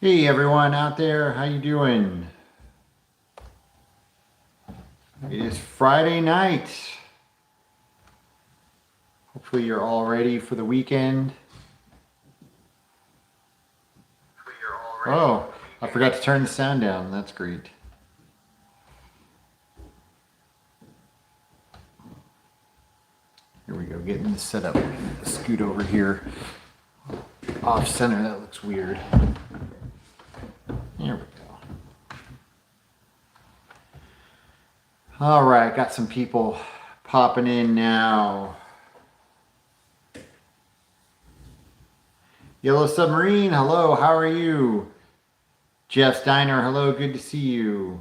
Hey everyone out there, how you doing? It is Friday night. Hopefully you're all ready for the weekend. Oh, I forgot to turn the sound down. That's great. Here we go, getting this set up. Scoot over here. Off center, that looks weird. There we go. All right, got some people popping in now. Yellow Submarine, hello, how are you? Jeff Steiner, hello, good to see you.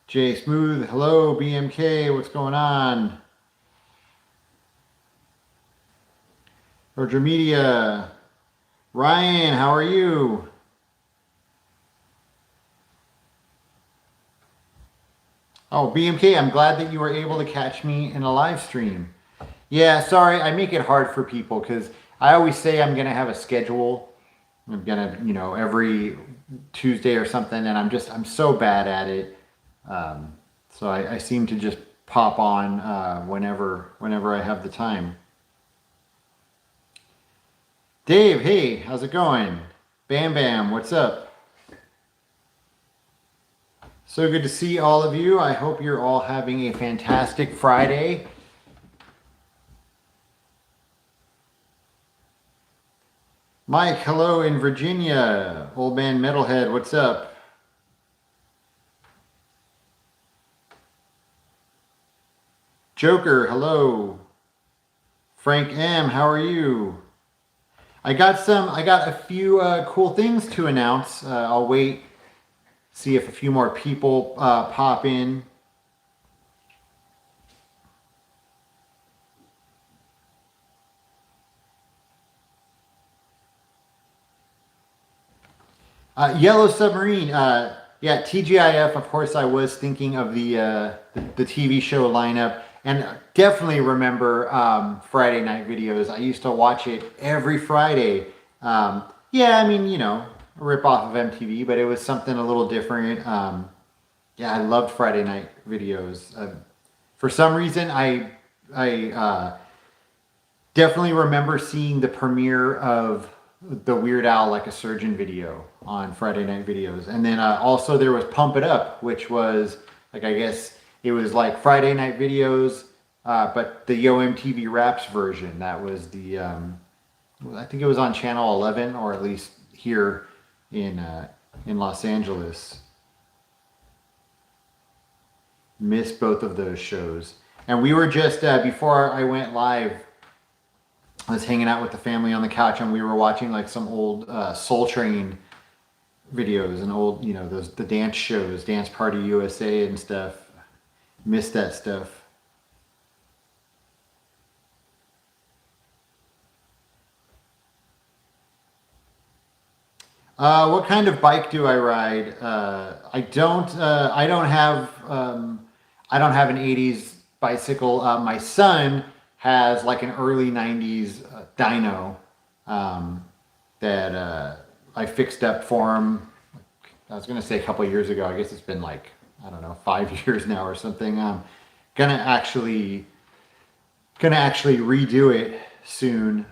Jay Smooth, hello, BMK, what's going on? Roger Media, Ryan, how are you? Oh, BMK, I'm glad that you were able to catch me in a live stream. Yeah, sorry, I make it hard for people because I always say I'm gonna have a schedule. I'm gonna, every Tuesday or something, and I'm so bad at it. So I seem to just pop on whenever I have the time. Dave, hey, how's it going? Bam Bam, what's up? So good to see all of you. I hope you're all having a fantastic Friday. Mike, hello in Virginia. Old man Metalhead, what's up? Joker, hello. Frank M, how are you? I got a few cool things to announce. I'll wait, see if a few more people pop in. Yellow Submarine. Yeah, TGIF. Of course, I was thinking of the TV show lineup, and definitely remember Friday night videos. I used to watch it every Friday. Yeah, I mean, a rip off of MTV, but it was something a little different. Yeah, I loved Friday night videos. For some reason, I definitely remember seeing the premiere of the Weird Al Like a Surgeon video on Friday Night Videos. And then also there was Pump It Up, which was like, I guess it was like Friday Night Videos, but the Yo MTV Raps version. That was I think it was on Channel 11, or at least here in Los Angeles. Missed both of those shows. And we were just, before I went live, I was hanging out with the family on the couch and we were watching like some old Soul Train videos and old, the dance shows, Dance Party USA and stuff. Missed that stuff. What kind of bike do I ride? I don't have an 80s bicycle. My son has like an early 90s dyno that I fixed up for him. I was gonna say a couple of years ago. I guess it's been like, I don't know, 5 years now or something. Gonna actually gonna actually redo it soon.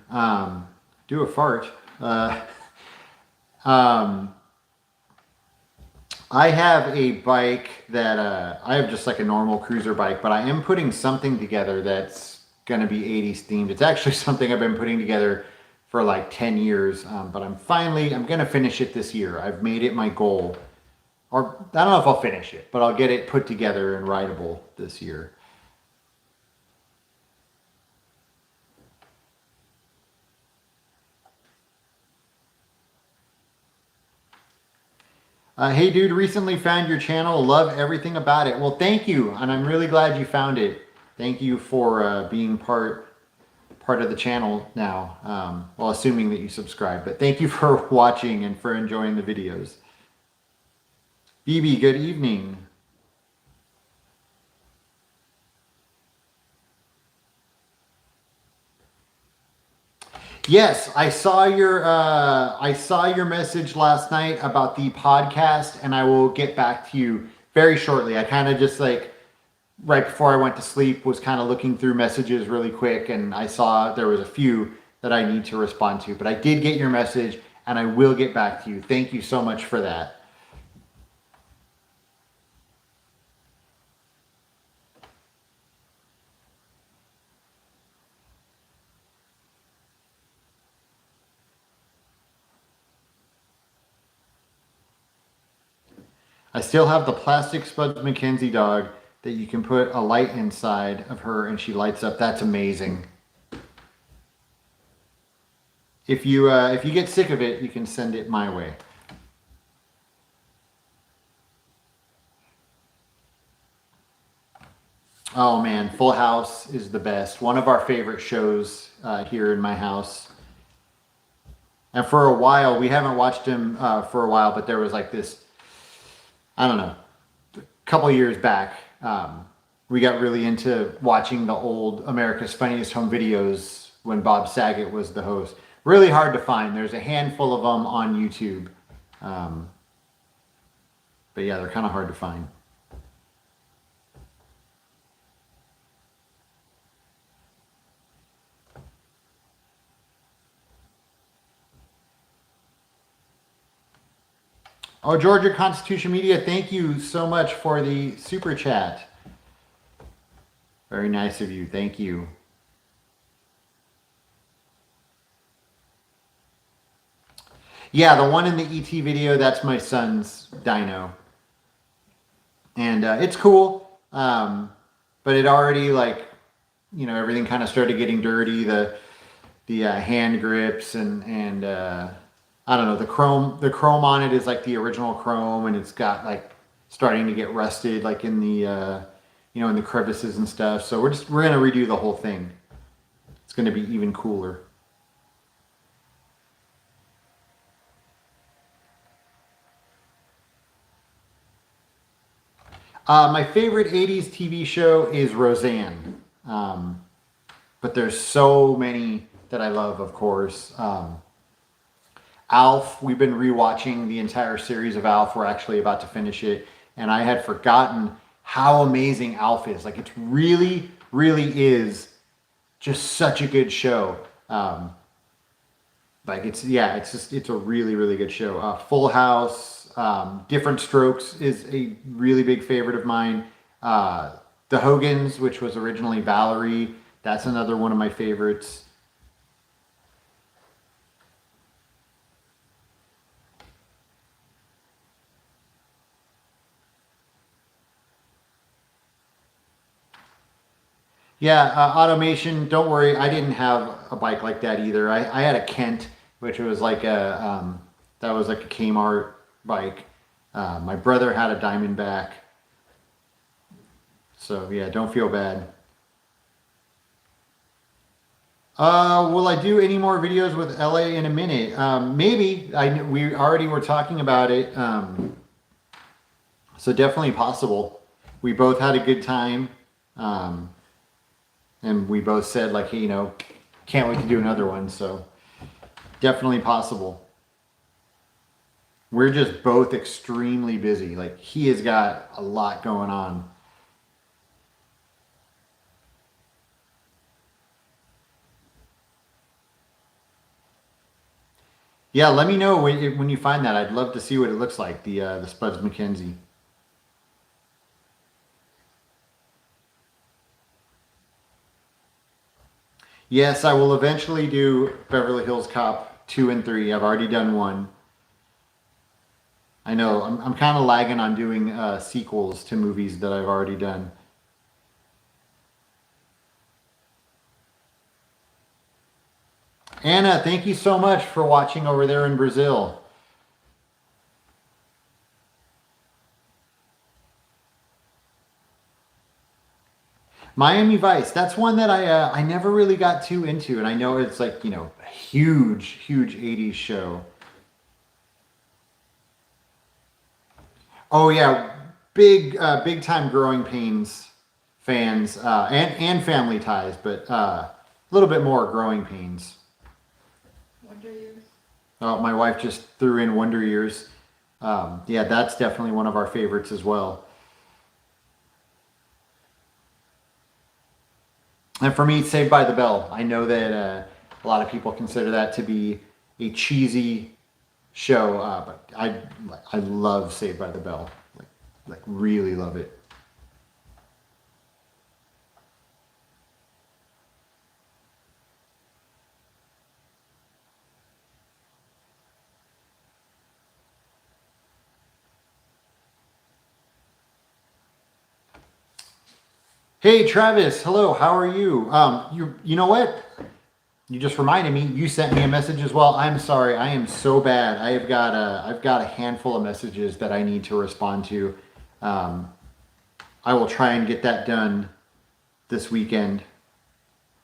Do a fart. Um, I have a bike that I have just like a normal cruiser bike, but I am putting something together that's going to be 80s themed. It's actually something I've been putting together for like 10 years, but I'm going to finish it this year. I've made it my goal. Or I don't know if I'll finish it, but I'll get it put together and rideable this year. Hey dude, recently found your channel. Love everything about it. Well, thank you, and I'm really glad you found it. Thank you for being part of the channel now. Well, assuming that you subscribe, but thank you for watching and for enjoying the videos. BB, good evening. Yes, I saw your message last night about the podcast, and I will get back to you very shortly. I kind of just like right before I went to sleep was kind of looking through messages really quick, and I saw there was a few that I need to respond to. But I did get your message, and I will get back to you. Thank you so much for that. I still have the plastic Spuds MacKenzie dog that you can put a light inside of her and she lights up. That's amazing. If you get sick of it, you can send it my way. Oh man, Full House is the best. One of our favorite shows here in my house. And for a while, we haven't watched him for a while, but there was like this, I don't know, a couple years back, we got really into watching the old America's Funniest Home Videos when Bob Saget was the host. Really hard to find. There's a handful of them on YouTube. Um, but yeah, they're kind of hard to find. Oh, Georgia Constitution Media, thank you so much for the super chat. Very nice of you. Thank you. Yeah, the one in the ET video, that's my son's dino. And it's cool. But it already like, everything kind of started getting dirty. The hand grips and I don't know, the chrome on it is like the original chrome, and it's got like starting to get rusted like in the in the crevices and stuff. So we're gonna redo the whole thing. It's gonna be even cooler. My favorite 80s TV show is Roseanne. But there's so many that I love, of course. Alf, we've been rewatching the entire series of Alf. We're actually about to finish it. And I had forgotten how amazing Alf is. Like, it's really, really is just such a good show. It's a really, really good show. Full House, Different Strokes is a really big favorite of mine. The Hogans, which was originally Valerie, that's another one of my favorites. Yeah, automation. Don't worry, I didn't have a bike like that either. I had a Kent, which was like that was like a Kmart bike. My brother had a Diamondback. So yeah, don't feel bad. Will I do any more videos with LA in a minute? Maybe. We already were talking about it. So definitely possible. We both had a good time. And we both said like, hey, can't wait to do another one. So definitely possible. We're just both extremely busy. Like, he has got a lot going on. Yeah, let me know when you find that. I'd love to see what it looks like, the Spuds MacKenzie. Yes, I will eventually do Beverly Hills Cop 2 and 3. I've already done one. I know, I'm kind of lagging on doing sequels to movies that I've already done. Anna, thank you so much for watching over there in Brazil. Miami Vice, that's one that I never really got too into, and I know it's like, a huge, huge 80s show. Oh yeah, big time Growing Pains fans, and Family Ties, but a little bit more Growing Pains. Wonder Years. Oh, my wife just threw in Wonder Years. Yeah, that's definitely one of our favorites as well. And for me, Saved by the Bell. I know that a lot of people consider that to be a cheesy show, but I love Saved by the Bell. Like really love it. Hey Travis, hello. How are you? You know what? You just reminded me. You sent me a message as well. I'm sorry. I am so bad. I've got a handful of messages that I need to respond to. Um, I will try and get that done this weekend.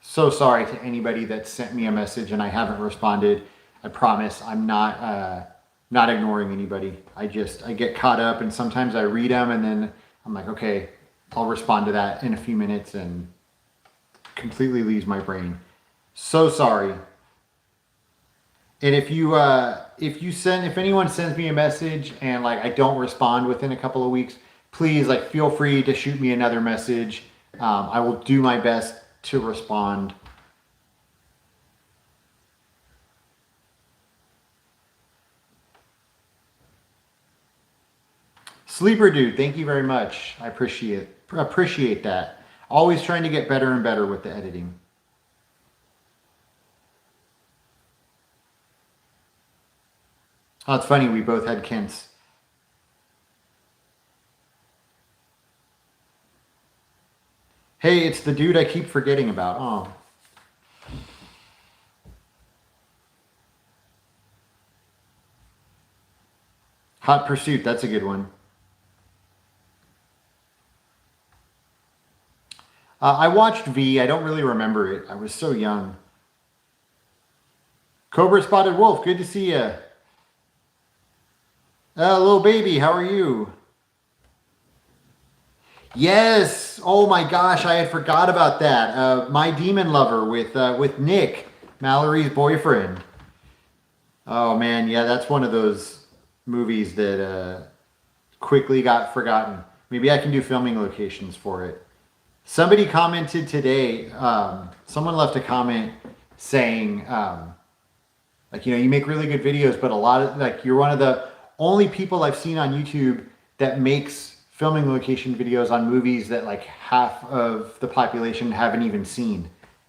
So sorry to anybody that sent me a message and I haven't responded. I promise I'm not ignoring anybody. I get caught up and sometimes I read them and then I'm like, okay, I'll respond to that in a few minutes and completely leaves my brain. So sorry. And if anyone sends me a message and like I don't respond within a couple of weeks, please like feel free to shoot me another message. I will do my best to respond. Sleeper dude, thank you very much. I appreciate that. Always trying to get better and better with the editing. Oh, it's funny we both had Kents. Hey, it's the dude I keep forgetting about. Oh. Hot Pursuit, that's a good one. I watched V. I don't really remember it. I was so young. Cobra Spotted Wolf, good to see you. Little baby, how are you? Yes. Oh my gosh, I had forgot about that. My Demon Lover with Nick, Mallory's boyfriend. Oh man, yeah, that's one of those movies that quickly got forgotten. Maybe I can do filming locations for it. Somebody commented today. Someone left a comment saying, like, you make really good videos, but a lot of like you're one of the only people I've seen on YouTube that makes filming location videos on movies that like half of the population haven't even seen.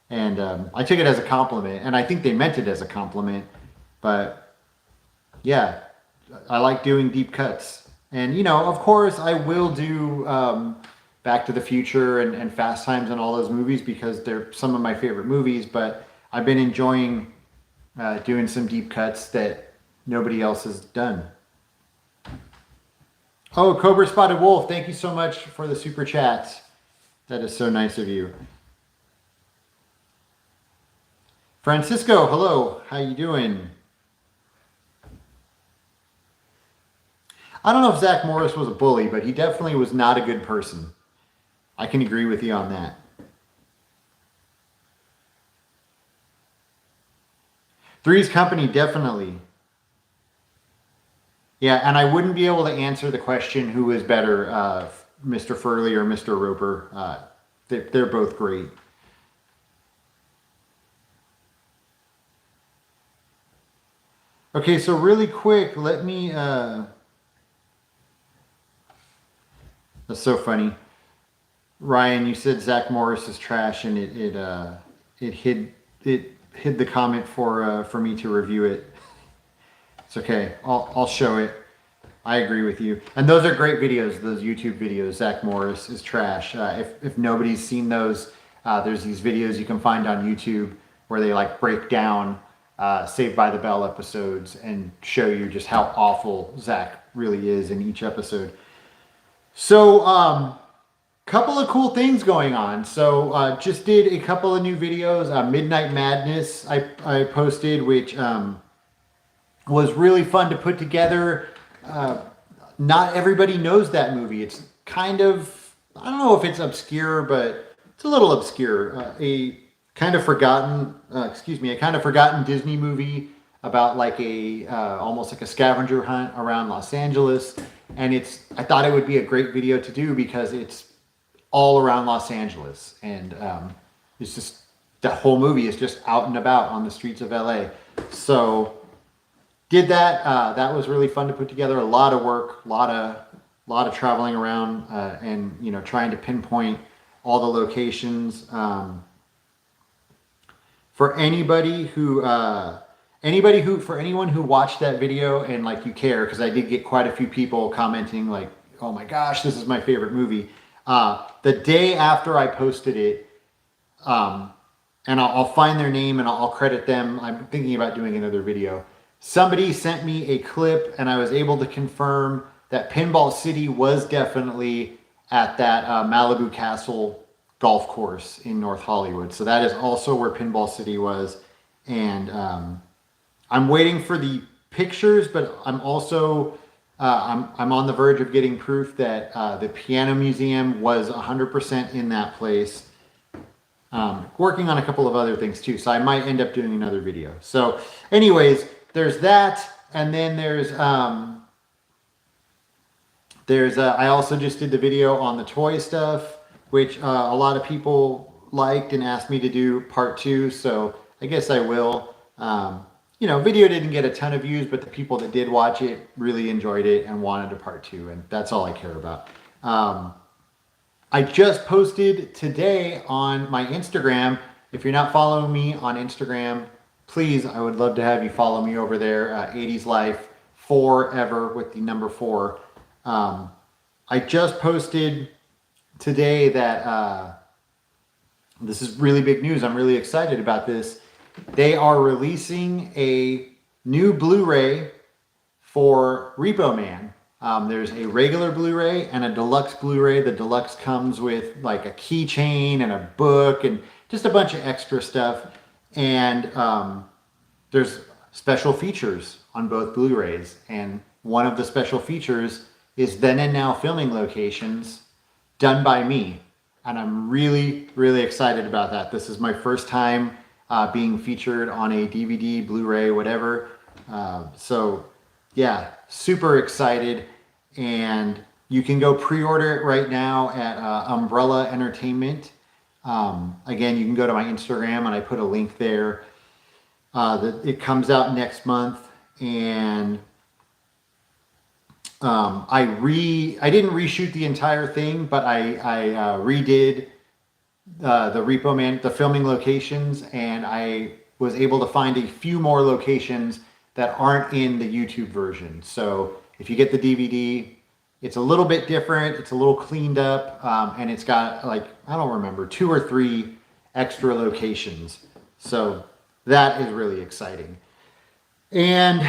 And I took it as a compliment, and I think they meant it as a compliment. But yeah, I like doing deep cuts. And, of course, I will do Back to the Future and Fast Times and all those movies because they're some of my favorite movies. But I've been enjoying doing some deep cuts that nobody else has done. Oh, Cobra Spotted Wolf, thank you so much for the super chats. That is so nice of you. Francisco, hello. How you doing? I don't know if Zach Morris was a bully, but he definitely was not a good person. I can agree with you on that. Three's Company, definitely. Yeah, and I wouldn't be able to answer the question who is better, Mr. Furley or Mr. Roper. They're both great. Okay, so really quick, let me... That's so funny. Ryan, you said Zach Morris is trash, and it hid the comment for me to review it. It's okay. I'll show it. I agree with you. And those are great videos. Those YouTube videos. Zach Morris is trash. If nobody's seen those, there's these videos you can find on YouTube where they like break down Saved by the Bell episodes and show you just how awful Zach really is in each episode. So, couple of cool things going on. So, just did a couple of new videos. Midnight Madness I posted, which was really fun to put together. Not everybody knows that movie. It's kind of, I don't know if it's obscure, but it's a little obscure. A kind of forgotten Disney movie about like a almost like a scavenger hunt around Los Angeles. And I thought it would be a great video to do because it's all around Los Angeles. And it's just, the whole movie is just out and about on the streets of LA. So did that. That was really fun to put together. A lot of work, a lot of traveling around, and you know, trying to pinpoint all the locations. For anyone who watched that video and like you care, because I did get quite a few people commenting like, "Oh my gosh, this is my favorite movie." The day after I posted it, and I'll find their name and I'll credit them. I'm thinking about doing another video. Somebody sent me a clip and I was able to confirm that Pinball City was definitely at that Malibu Castle golf course in North Hollywood. So that is also where Pinball City was. And I'm waiting for the pictures, but I'm also I'm on the verge of getting proof that the Piano Museum was 100% in that place. Working on a couple of other things too, so I might end up doing another video. So anyways, there's that, and then I also just did the video on the toy stuff, which a lot of people liked and asked me to do part 2, so I guess I will. You know, video didn't get a ton of views, but the people that did watch it really enjoyed it and wanted a part 2, and that's all I care about. I just posted today on my Instagram. If you're not following me on Instagram, please, I would love to have you follow me over there, 80s Life Forever with the number 4. I just posted today that this is really big news. I'm really excited about this. They are releasing a new Blu-ray for Repo Man. There's a regular Blu-ray and a deluxe Blu-ray. The deluxe comes with like a keychain and a book and just a bunch of extra stuff. And there's special features on both Blu-rays. And one of the special features is then and now filming locations done by me. And I'm really, really excited about that. This is my first time being featured on a DVD, Blu-ray, whatever. So yeah, super excited. And you can go pre-order it right now at Umbrella Entertainment. Again, you can go to my Instagram and I put a link there. It comes out next month, and I didn't reshoot the entire thing, but I redid the Repo Man, the filming locations, and I was able to find a few more locations that aren't in the YouTube version. So if you get the DVD, it's a little bit different, it's a little cleaned up, and it's got like, I don't remember, 2 or 3 extra locations. So that is really exciting. And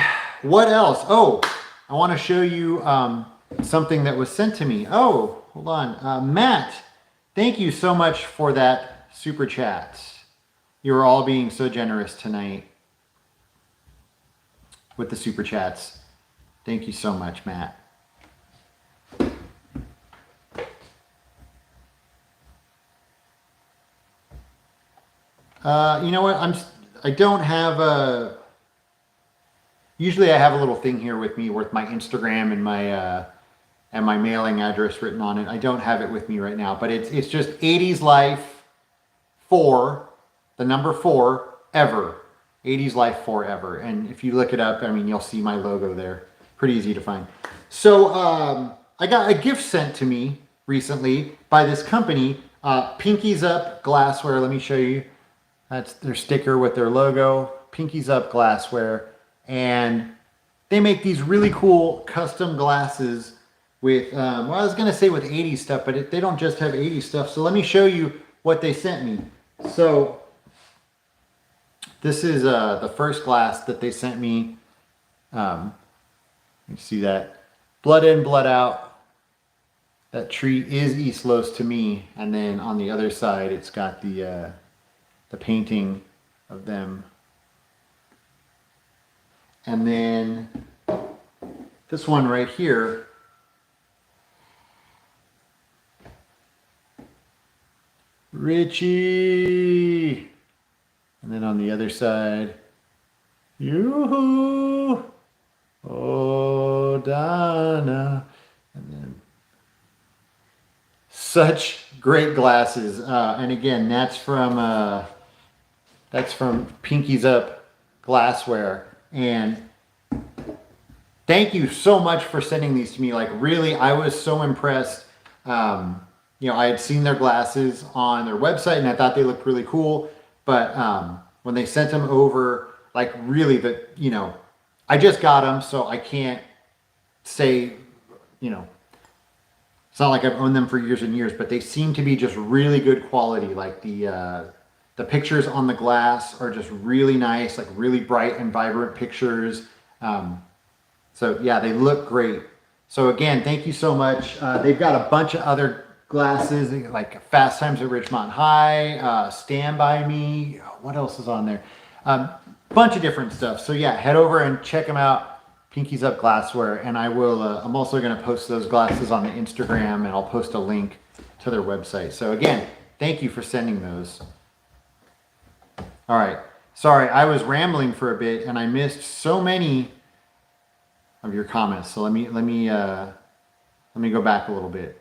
what else? Oh, I want to show you something that was sent to me. Oh, hold on. Matt, thank you so much for that super chat. You're all being so generous tonight with the super chats. Thank you so much, Matt. You know what? I don't have a. Usually, I have a little thing here with me with my Instagram and my mailing address written on it. I don't have it with me right now, but it's just 80s Life 4, the number 4 ever. 80s Life Forever. And if you look it up, I mean, you'll see my logo there. Pretty easy to find. So I got a gift sent to me recently by this company, Pinkies Up Glassware. Let me show you. That's their sticker with their logo, Pinkies Up Glassware. And they make these really cool custom glasses with, well, I was going to say with 80s stuff, but they don't just have 80s stuff. So let me show you what they sent me. So this is the first glass that they sent me. You see that? Blood in, blood out. That tree is East Los to me. And then on the other side, it's got the painting of them. And then this one right here, Richie. And then on the other side, Yoo-hoo! Oh, Donna. And then such great glasses. And again, that's from Pinky's Up Glassware. And thank you so much for sending these to me. Like, really, I was so impressed. You know, I had seen their glasses on their website and I thought they looked really cool. But when they sent them over, like, really, you know, I just got them, so I can't say, you know, it's not like I've owned them for years and years, but they seem to be just really good quality. Like the pictures on the glass are just really nice, like really bright and vibrant pictures. So yeah, they look great. So again, thank you so much. They've got a bunch of other glasses like Fast Times at Ridgemont High, Stand By Me. What else is on there? Bunch of different stuff. So yeah, head over and check them out. Pinky's Up Glassware, and I will. I'm also going to post those glasses on the Instagram, and I'll post a link to their website. So again, thank you for sending those. All right, sorry, I was rambling for a bit, and I missed so many of your comments. So let me go back a little bit.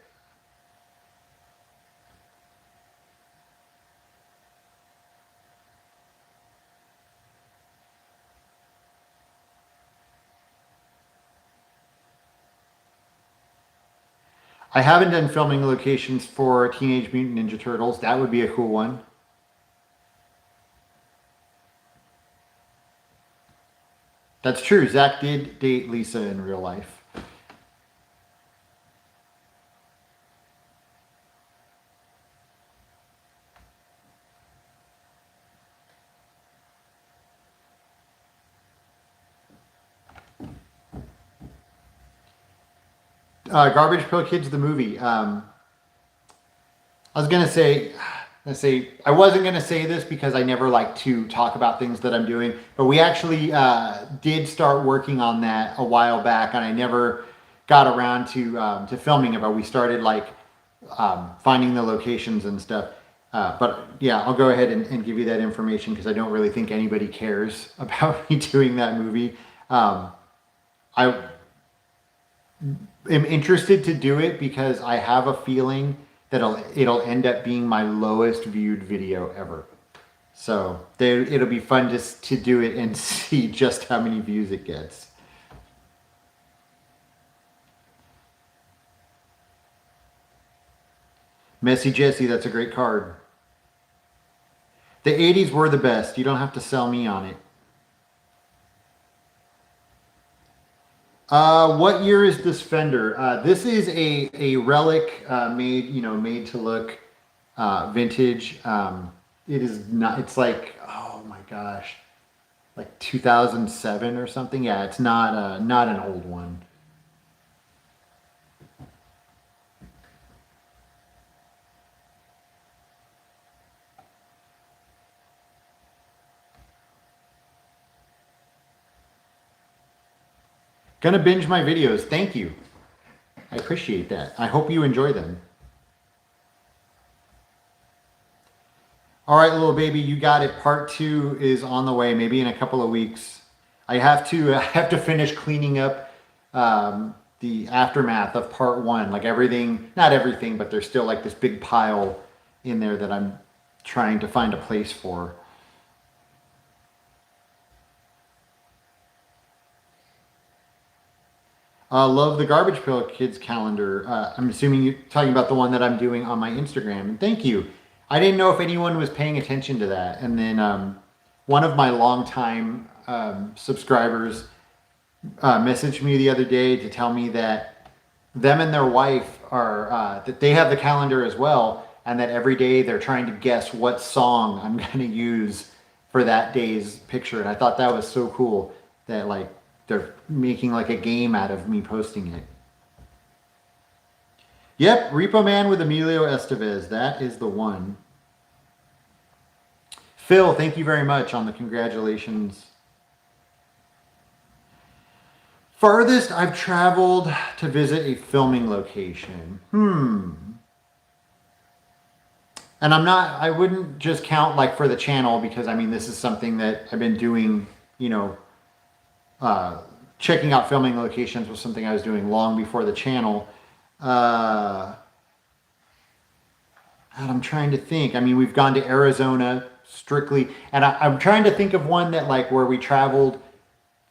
I haven't done filming locations for Teenage Mutant Ninja Turtles. That would be a cool one. That's true. Zach did date Lisa in real life. Garbage Pail Kids, the movie. I was gonna say, I wasn't gonna say this because I never like to talk about things that I'm doing, but we actually did start working on that a while back, and I never got around to filming it. But we started like finding the locations and stuff. But yeah, I'll go ahead and give you that information because I don't really think anybody cares about me doing that movie. I am interested to do it because I have a feeling that it'll end up being my lowest viewed video ever. So it'll be fun just to do it and see just how many views it gets. Messy Jesse, that's a great card. The 80s were the best. You don't have to sell me on it. What year is this fender? This is a relic made to look vintage. It is not. It's like, oh my gosh, like 2007 or something. Yeah, it's not an old one. Gonna binge my videos. Thank you. I appreciate that. I hope you enjoy them. All right, little baby, you got it. Part 2 is on the way, maybe in a couple of weeks. I have to finish cleaning up the aftermath of part 1. Like everything, not everything, but there's still like this big pile in there that I'm trying to find a place for. Love the Garbage Pail Kids calendar. I'm assuming you're talking about the one that I'm doing on my Instagram. And thank you. I didn't know if anyone was paying attention to that. And then one of my longtime subscribers messaged me the other day to tell me that them and their wife that they have the calendar as well, and that every day they're trying to guess what song I'm going to use for that day's picture. And I thought that was so cool that like they're making like a game out of me posting it. Yep, Repo Man with Emilio Estevez. That is the one. Phil, thank you very much on the congratulations. Farthest I've traveled to visit a filming location. And I wouldn't just count like for the channel because I mean, this is something that I've been doing, you know, checking out filming locations was something I was doing long before the channel. And I'm trying to think. I mean, we've gone to Arizona strictly, and I'm trying to think of one that like where we traveled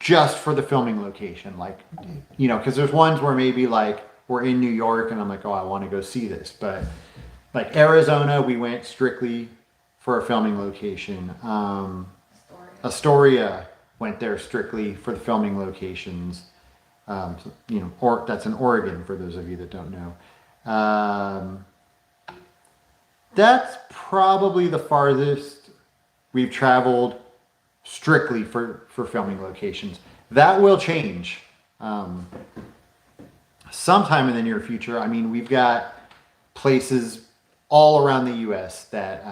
just for the filming location. Like, you know, because there's ones where maybe like we're in New York and I'm like, oh, I want to go see this. But like Arizona, we went strictly for a filming location. Astoria went there strictly for the filming locations. So, you know, or that's in Oregon for those of you that don't know. That's probably the farthest we've traveled strictly for filming locations. That will change sometime in the near future. I mean, we've got places all around the U.S. that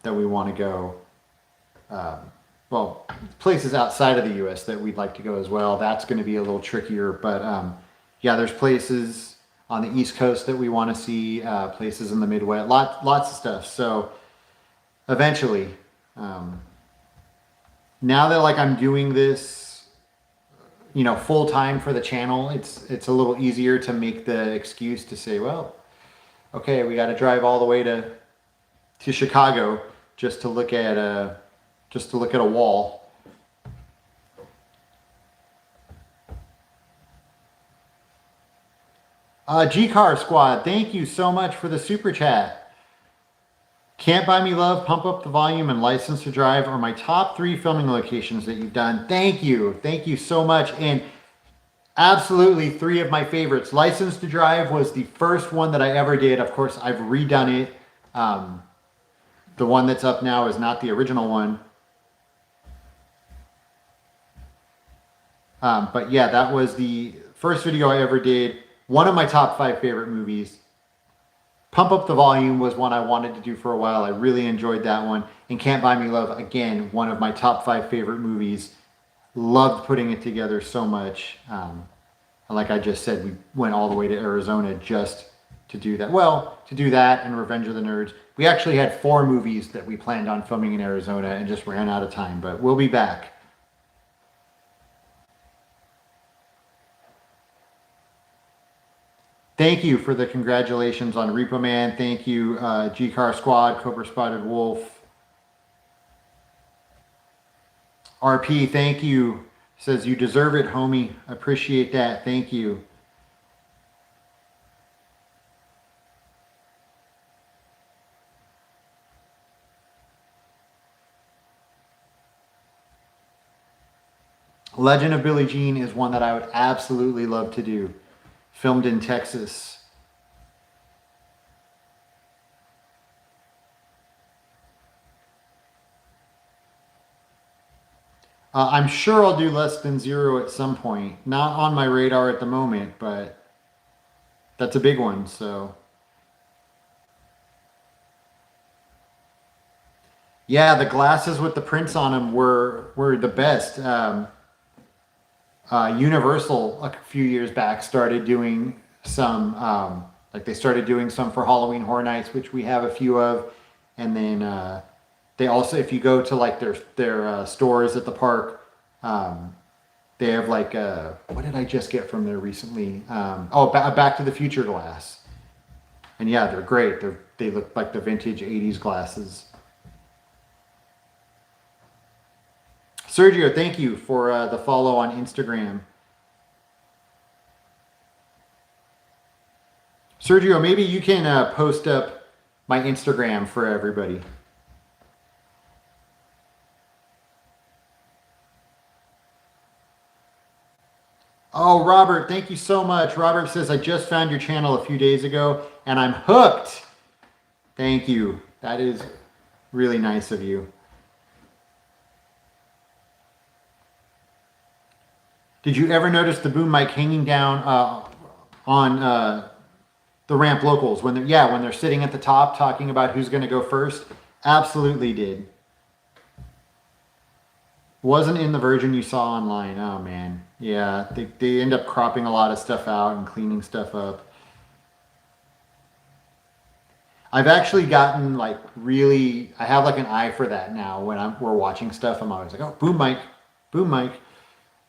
that we want to go. Well, places outside of the U.S. that we'd like to go as well. That's going to be a little trickier, but yeah, there's places on the East Coast that we want to see, places in the Midwest, lots of stuff. So eventually, now that like I'm doing this, you know, full time for the channel, it's a little easier to make the excuse to say, well, okay, we got to drive all the way to Chicago just to look at a wall. G-Car Squad, thank you so much for the super chat. Can't Buy Me Love, Pump Up the Volume, and License to Drive are my top 3 filming locations that you've done. Thank you. Thank you so much. And absolutely 3 of my favorites. License to Drive was the first one that I ever did. Of course, I've redone it. The one that's up now is not the original one. But yeah, that was the first video I ever did. One of my top 5 favorite movies. Pump Up the Volume was one I wanted to do for a while. I really enjoyed that one. And Can't Buy Me Love, again, one of my top 5 favorite movies. Loved putting it together so much. And like I just said, we went all the way to Arizona just to do that. Well, to do that and Revenge of the Nerds. We actually had 4 movies that we planned on filming in Arizona and just ran out of time. But we'll be back. Thank you for the congratulations on Repo Man. Thank you, G-Car Squad, Cobra Spotted Wolf. RP, thank you. Says, you deserve it, homie. Appreciate that. Thank you. Legend of Billie Jean is one that I would absolutely love to do. Filmed in Texas. I'm sure I'll do Less Than Zero at some point. Not on my radar at the moment, but that's a big one, so. Yeah, the glasses with the prints on them were the best. Universal a few years back started doing some, like they started doing some for Halloween Horror Nights, which we have a few of, and then they also, if you go to like their stores at the park, they have like what did I just get from there recently? Back to the Future glass, and yeah, they're great. They look like the vintage '80s glasses. Sergio, thank you for the follow on Instagram. Sergio, maybe you can post up my Instagram for everybody. Oh, Robert, thank you so much. Robert says, I just found your channel a few days ago and I'm hooked. Thank you. That is really nice of you. Did you ever notice the boom mic hanging down on the ramp locals when they're sitting at the top talking about who's going to go first? Absolutely did. Wasn't in the version you saw online. Oh man, yeah, they end up cropping a lot of stuff out and cleaning stuff up. I've actually gotten like really, I have like an eye for that now when we're watching stuff. I'm always like, oh, boom mic, boom mic.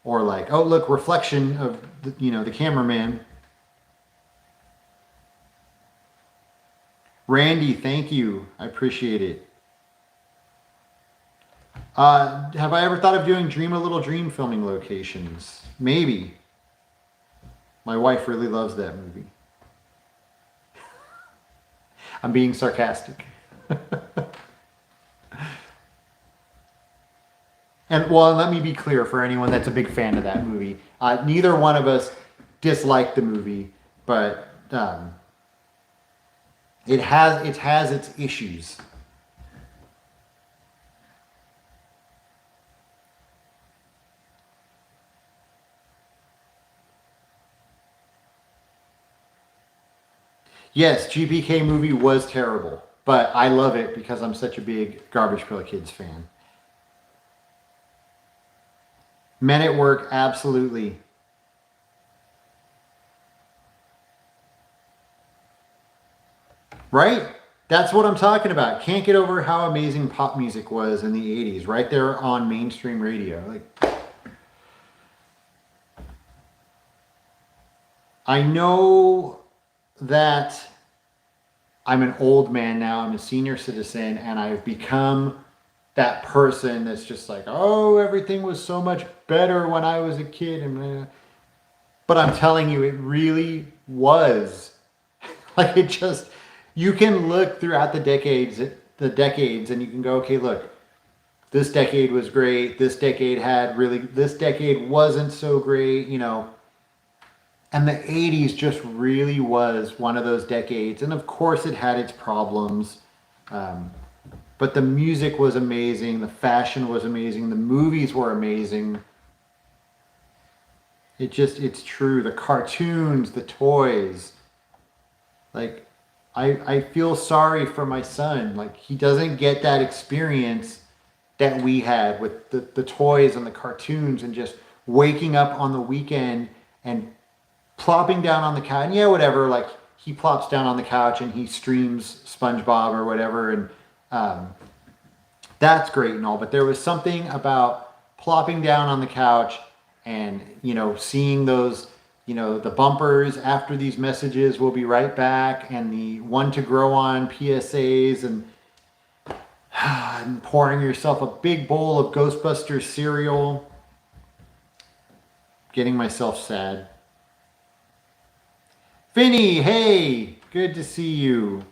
Or like, oh look, reflection of the, the cameraman. Randy, thank you. I appreciate it. Have I ever thought of doing Dream a Little Dream filming locations? Maybe. My wife really loves that movie. I'm being sarcastic. And well, let me be clear for anyone that's a big fan of that movie. Neither one of us disliked the movie, but it has its issues. Yes, GPK movie was terrible, but I love it because I'm such a big Garbage Pail Kids fan. Men at Work, absolutely. Right? That's what I'm talking about. Can't get over how amazing pop music was in the 80s, right there on mainstream radio. Like, I know that I'm an old man now, I'm a senior citizen, and I've become that person that's just like, oh, everything was so much better when I was a kid. But I'm telling you, it really was. Like it just, you can look throughout the decades, and you can go, okay, look, this decade was great. This decade wasn't so great, And the 80s just really was one of those decades. And of course, it had its problems. But the music was amazing. The fashion was amazing. The movies were amazing. It's true. The cartoons, the toys. Like, I feel sorry for my son. Like, he doesn't get that experience that we had with the toys and the cartoons and just waking up on the weekend and plopping down on the couch. And yeah, whatever. Like, he plops down on the couch and he streams SpongeBob or whatever. And that's great and all. But there was something about plopping down on the couch and, seeing those, the bumpers after these messages, will be right back, and the one to grow on PSAs, and pouring yourself a big bowl of Ghostbusters cereal. Getting myself sad. Vinny, hey, good to see you.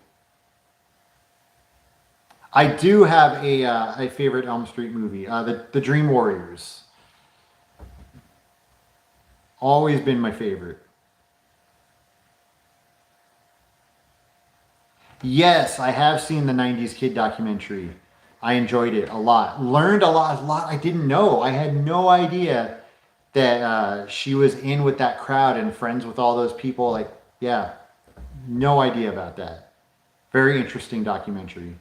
I do have a favorite Elm Street movie, the Dream Warriors. Always been my favorite. Yes, I have seen the 90s Kid documentary. I enjoyed it a lot. Learned a lot I didn't know. I had no idea that she was in with that crowd and friends with all those people. Like, yeah, no idea about that. Very interesting documentary.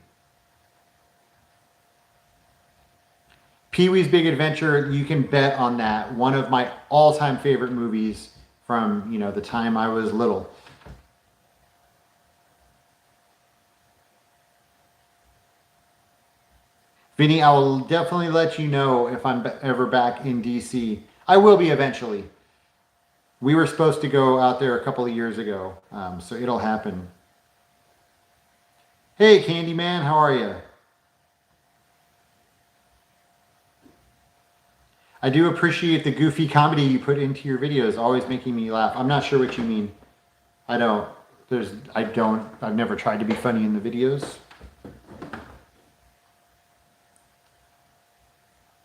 Pee-wee's Big Adventure, you can bet on that. One of my all-time favorite movies from, the time I was little. Vinny, I will definitely let you know if I'm ever back in DC. I will be eventually. We were supposed to go out there a couple of years ago, so it'll happen. Hey, Candyman, how are you? I do appreciate the goofy comedy you put into your videos, always making me laugh. I'm not sure what you mean. I've never tried to be funny in the videos.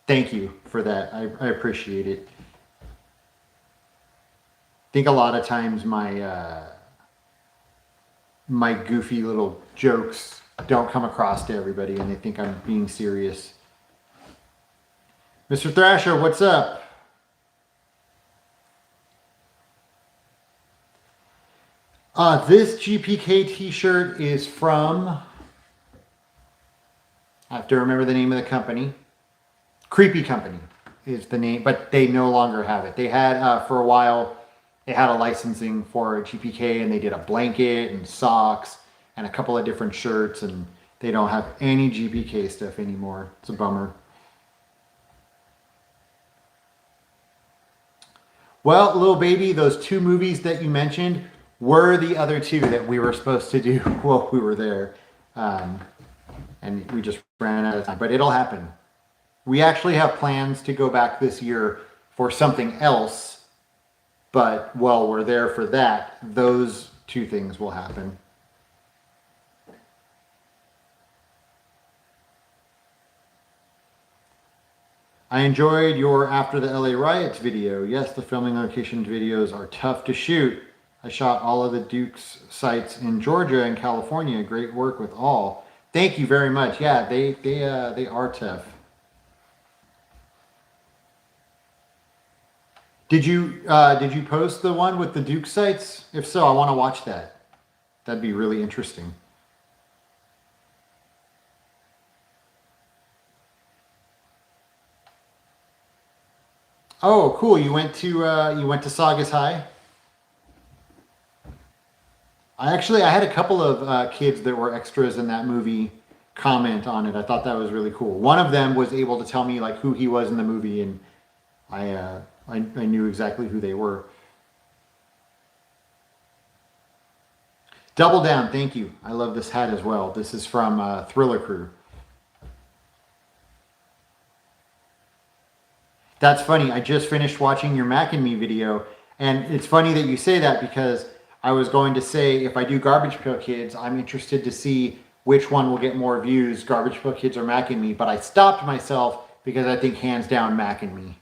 Thank you for that. I appreciate it. I think a lot of times my goofy little jokes don't come across to everybody and they think I'm being serious. Mr. Thrasher, what's up? This GPK t-shirt is from, I have to remember the name of the company. Creepy Company is the name, but they no longer have it. They had, for a while, they had a licensing for GPK, and they did a blanket and socks and a couple of different shirts, and they don't have any GPK stuff anymore. It's a bummer. Well, little baby, those two movies that you mentioned were the other two that we were supposed to do while we were there. Um, and we just ran out of time, but it'll happen. We actually have plans to go back this year for something else, but while we're there for that, those two things will happen. I enjoyed your After the LA Riots video. Yes, the filming location videos are tough to shoot. I shot all of the Duke's sites in Georgia and California. Great work with all. Thank you very much. Yeah, they are tough. Did you post the one with the Duke sites? If so, I want to watch that. That'd be really interesting. Oh, cool. You went to Saugus High. I had a couple of kids that were extras in that movie comment on it. I thought that was really cool. One of them was able to tell me like who he was in the movie, and I knew exactly who they were. Double Down, thank you. I love this hat as well. This is from Thriller Crew. That's funny. I just finished watching your Mac and Me video, and it's funny that you say that because I was going to say if I do Garbage Pail Kids, I'm interested to see which one will get more views, Garbage Pail Kids or Mac and Me. But I stopped myself because I think hands down Mac and Me.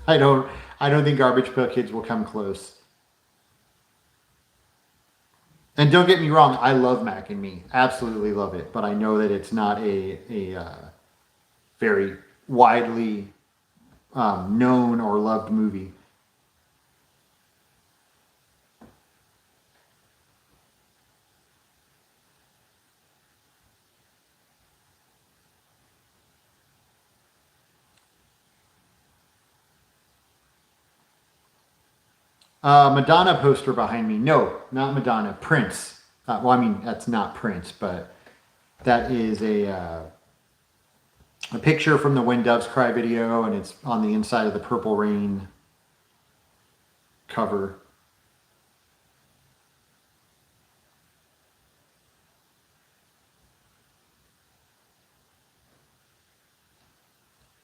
I don't I don't think Garbage Pail Kids will come close. And don't get me wrong, I love Mac and Me, absolutely love it. But I know that it's not a very widely known or loved movie. Madonna poster behind me. No, not Madonna. Prince. Well, I mean that's not Prince, but that is a picture from the When Doves Cry video, and it's on the inside of the Purple Rain cover.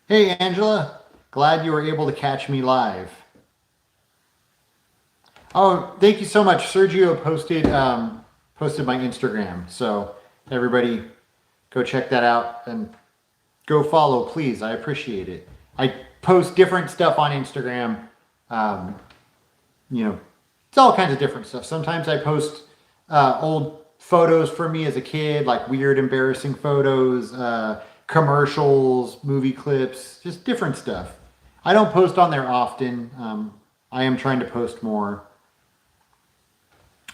Hey, Angela. Glad you were able to catch me live. Oh, thank you so much. Sergio posted my Instagram, so everybody go check that out and go follow, please. I appreciate it. I post different stuff on Instagram. Um, you know, it's all kinds of different stuff. Sometimes I post old photos from me as a kid, like weird, embarrassing photos, commercials, movie clips, just different stuff. I don't post on there often. I am trying to post more.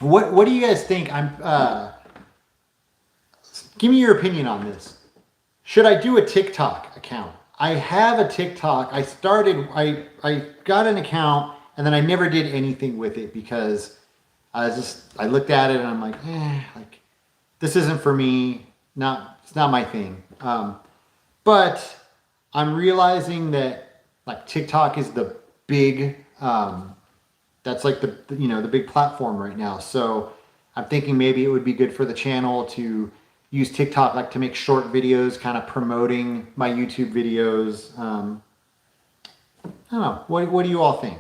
What do you guys think? Give me your opinion on this. Should I do a TikTok account? I have a TikTok. I got an account and then I never did anything with it because I looked at it and I'm like, like this isn't for me. It's not my thing. But I'm realizing that like TikTok is the big, that's like the big platform right now. So I'm thinking maybe it would be good for the channel to use TikTok like to make short videos, kind of promoting my YouTube videos. I don't know. What do you all think?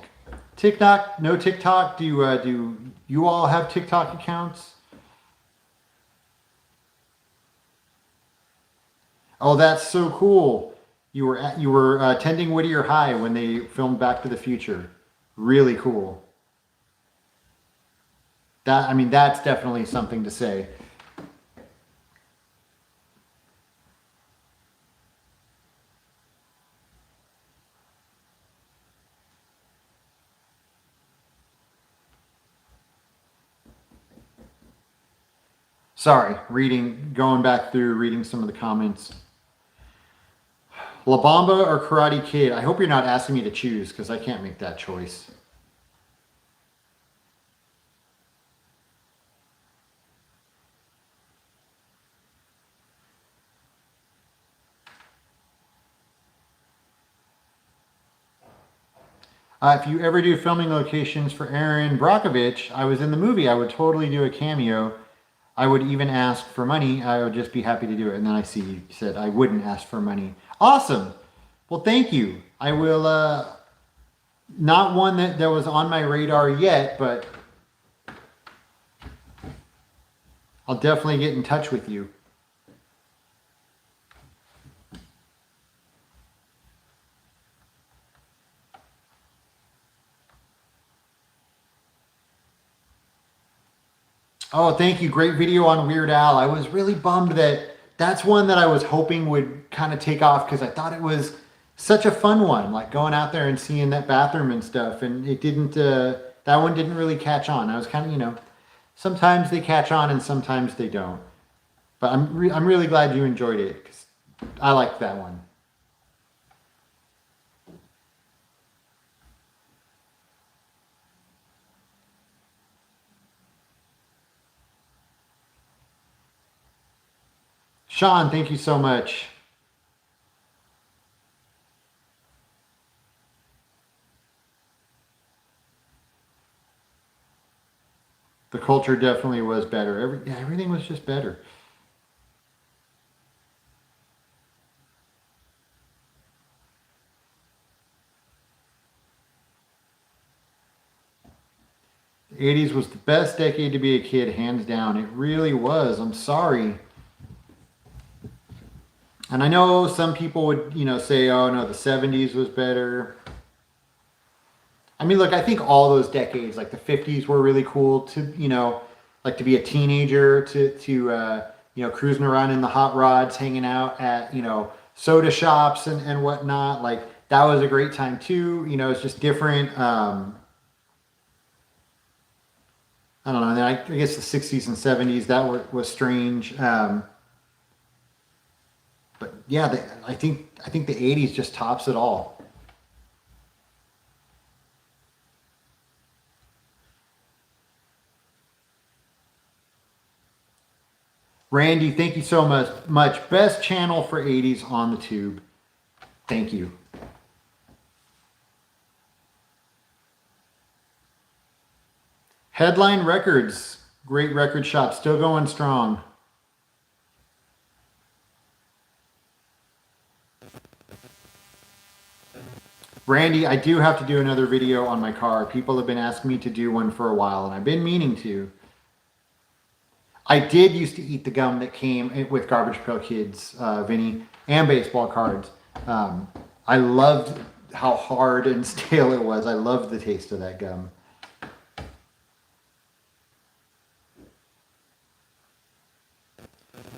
TikTok? No TikTok? Do you all have TikTok accounts? Oh, that's so cool. You were attending Whittier High when they filmed Back to the Future. Really cool. That's definitely something to say. Sorry, going back through reading some of the comments. La Bamba or Karate Kid? I hope you're not asking me to choose because I can't make that choice. If you ever do filming locations for Aaron Brockovich, I was in the movie. I would totally do a cameo. I would even ask for money. I would just be happy to do it. And then I see you said I wouldn't ask for money. Awesome. Well, thank you. I will, not one that was on my radar yet, but I'll definitely get in touch with you. Oh, thank you. Great video on Weird Al. I was really bummed that that's one that I was hoping would kind of take off because I thought it was such a fun one, like going out there and seeing that bathroom and stuff. And it didn't, that one didn't really catch on. I was kind of, you know, sometimes they catch on and sometimes they don't. But I'm really glad you enjoyed it because I liked that one. Sean, thank you so much. The culture definitely was better. Everything was just better. The 80s was the best decade to be a kid, hands down. It really was. I'm sorry. And I know some people would, you know, say, oh no, the 70s was better. I mean, look, I think all those decades, like the 50s were really cool to, you know, like to be a teenager, you know, cruising around in the hot rods, hanging out at, you know, soda shops and whatnot. Like that was a great time too. You know, it's just different. I don't know. And then I guess the 60s and 70s, that was strange. But yeah, I think the 80s just tops it all. Randy, thank you so much. Best channel for 80s on the tube. Thank you. Headline Records, great record shop, still going strong. Randy, I do have to do another video on my car. People have been asking me to do one for a while, and I've been meaning to. I did used to eat the gum that came with Garbage Pail Kids, Vinny, and baseball cards. I loved how hard and stale it was. I loved the taste of that gum.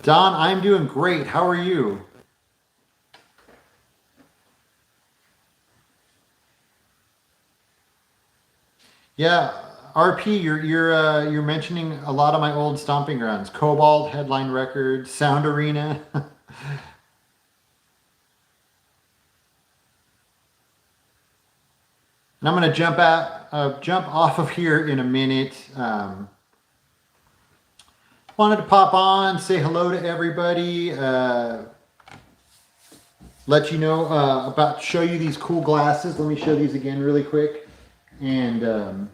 Don, I'm doing great. How are you? Yeah, RP, you're mentioning a lot of my old stomping grounds. Cobalt, Headline Records, Sound Arena. And I'm going to jump off of here in a minute. Wanted to pop on, say hello to everybody, let you know show you these cool glasses. Let me show these again really quick. And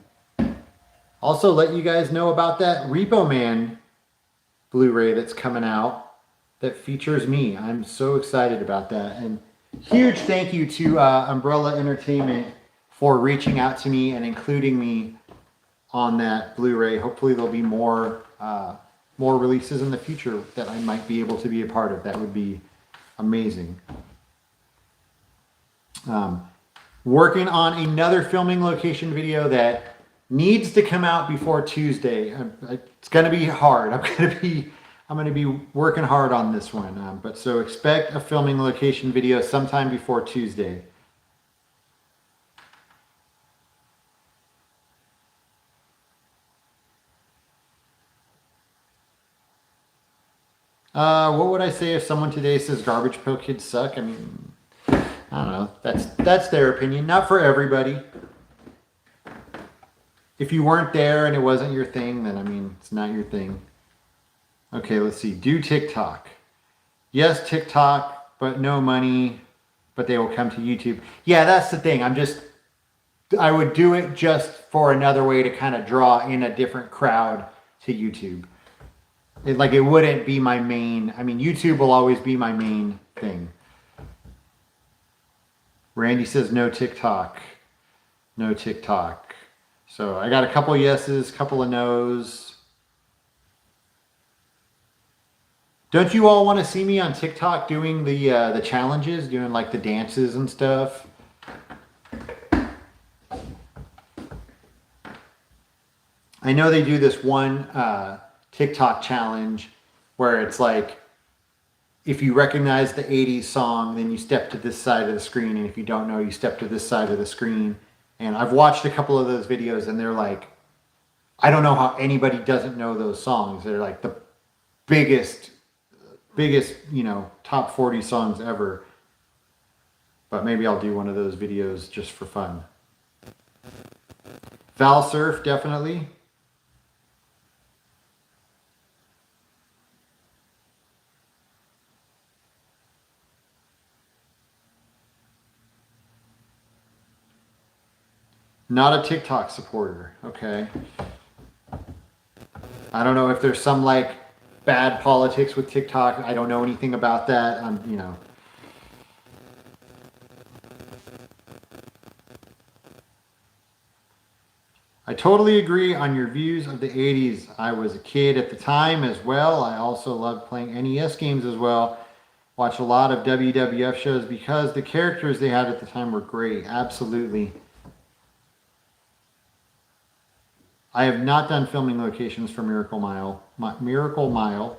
also let you guys know about that Repo Man Blu-ray that's coming out that features me. I'm so excited about that. And huge thank you to Umbrella Entertainment for reaching out to me and including me on that Blu-ray. Hopefully there'll be more releases in the future that I might be able to be a part of. That would be amazing. Working on another filming location video that needs to come out before Tuesday. It's going to be hard. I'm going to be working hard on this one. But so expect a filming location video sometime before Tuesday. What would I say if someone today says Garbage Pail Kids suck? I mean, I don't know. That's their opinion. Not for everybody. If you weren't there and it wasn't your thing, then I mean, it's not your thing. Okay, let's see. Do TikTok. Yes, TikTok, but no money, but they will come to YouTube. Yeah, that's the thing. I would do it just for another way to kind of draw in a different crowd to YouTube. It wouldn't be my main. I mean, YouTube will always be my main thing. Randy says no TikTok. No TikTok. So I got a couple of yeses, couple of nos. Don't you all want to see me on TikTok doing the challenges, doing like the dances and stuff? I know they do this one TikTok challenge where it's like, if you recognize the 80s song, then you step to this side of the screen. And if you don't know, you step to this side of the screen. And I've watched a couple of those videos and they're like, I don't know how anybody doesn't know those songs. They're like the biggest, top 40 songs ever. But maybe I'll do one of those videos just for fun. Val Surf, definitely. Not a TikTok supporter. Okay. I don't know if there's some like bad politics with TikTok. I don't know anything about that. I totally agree on your views of the 80s. I was a kid at the time as well. I also loved playing NES games as well. Watch a lot of WWF shows because the characters they had at the time were great. Absolutely. I have not done filming locations for Miracle Mile. Miracle Mile.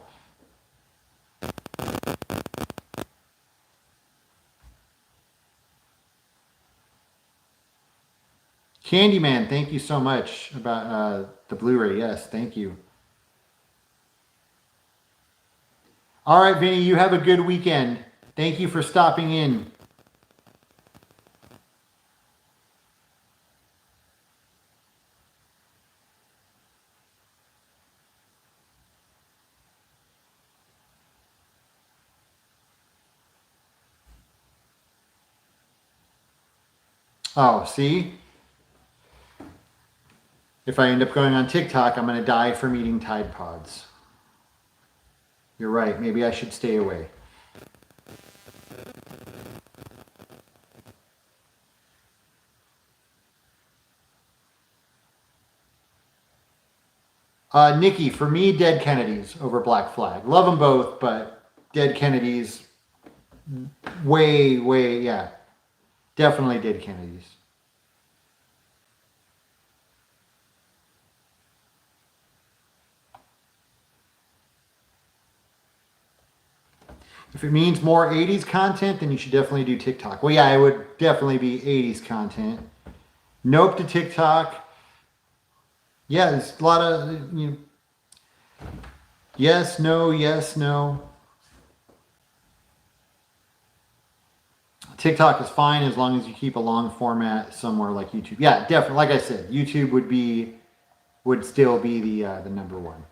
Candyman, thank you so much about the Blu-ray. Yes, thank you. All right, Vinny, you have a good weekend. Thank you for stopping in. Oh, see? If I end up going on TikTok, I'm going to die from eating Tide Pods. You're right. Maybe I should stay away. Nikki, for me, Dead Kennedys over Black Flag. Love them both, but Dead Kennedys, way, yeah. Definitely Dead Kennedys. If it means more 80s content, then you should definitely do TikTok. Well, yeah, it would definitely be 80s content. Nope to TikTok. Yeah, there's a lot of, yes, no, yes, no. TikTok is fine as long as you keep a long format somewhere like YouTube. Yeah, definitely. Like I said, YouTube would still be the number one.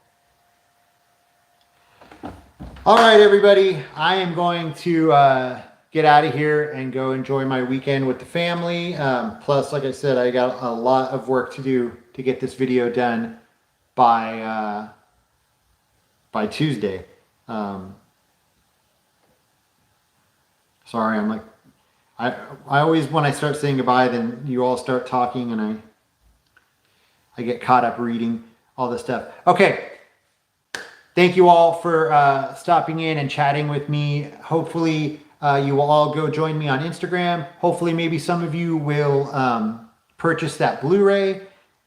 All right, everybody. I am going to get out of here and go enjoy my weekend with the family. Plus, like I said, I got a lot of work to do to get this video done by Tuesday. Sorry, I'm like, I always, when I start saying goodbye, then you all start talking and I get caught up reading all this stuff. Okay. Thank you all for stopping in and chatting with me. Hopefully you will all go join me on Instagram. Hopefully maybe some of you will purchase that Blu-ray,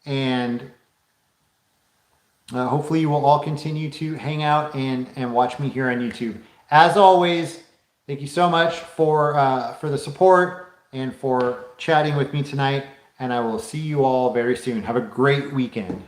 and hopefully you will all continue to hang out and watch me here on YouTube. As always, thank you so much for the support and for chatting with me tonight, and I will see you all very soon. Have a great weekend.